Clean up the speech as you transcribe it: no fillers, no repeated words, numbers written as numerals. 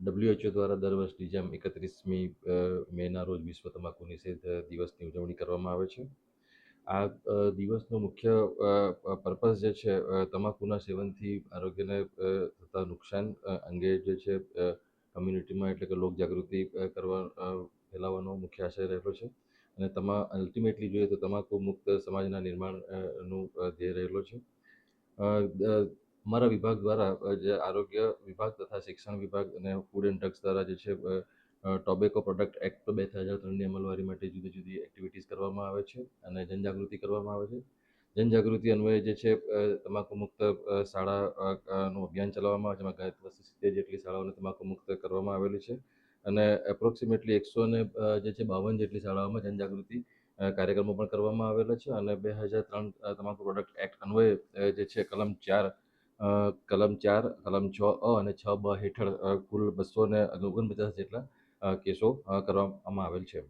WHO દ્વારા દર વર્ષની જેમ 31મી મેના રોજ વિશ્વ તમાકુ નિષેધ દિવસની ઉજવણી કરવામાં આવે છે. આ દિવસનો મુખ્ય પર્પઝ જે છે તમાકુના સેવનથી આરોગ્યને થતા નુકસાન અંગે જે છે કમ્યુનિટીમાં એટલે કે લોક જાગૃતિ કરવા ફેલાવવાનો મુખ્ય આશય રહેલો છે. અને અલ્ટિમેટલી જોઈએ તો તમાકુ મુક્ત સમાજના નિર્માણનું ધ્યેય રહેલો છે. અમારા વિભાગ દ્વારા જે આરોગ્ય વિભાગ તથા શિક્ષણ વિભાગ અને ફૂડ એન્ડ ડ્રગ્સ દ્વારા જે છે ટોબેકો પ્રોડક્ટ એક્ટ 2003ની અમલવારી માટે જુદી જુદી એક્ટિવિટીઝ કરવામાં આવે છે અને જનજાગૃતિ કરવામાં આવે છે. જનજાગૃતિ અન્વયે જે છે તમાકુ મુક્ત શાળાનું અભિયાન ચલાવવામાં આવે છે. જેમાં 270 જેટલી શાળાઓને તમાકુ મુક્ત કરવામાં આવેલી છે અને એપ્રોક્સિમેટલી 152 જેટલી શાળાઓમાં જનજાગૃતિ કાર્યક્રમો પણ કરવામાં આવેલા છે. અને 2003 તમાકુ પ્રોડક્ટ એક્ટ અન્વયે જે છે કલમ 4, કલમ 6A અને 6B હેઠળ કુલ 249 જેટલા કેસો કરવામાં આવેલ છે.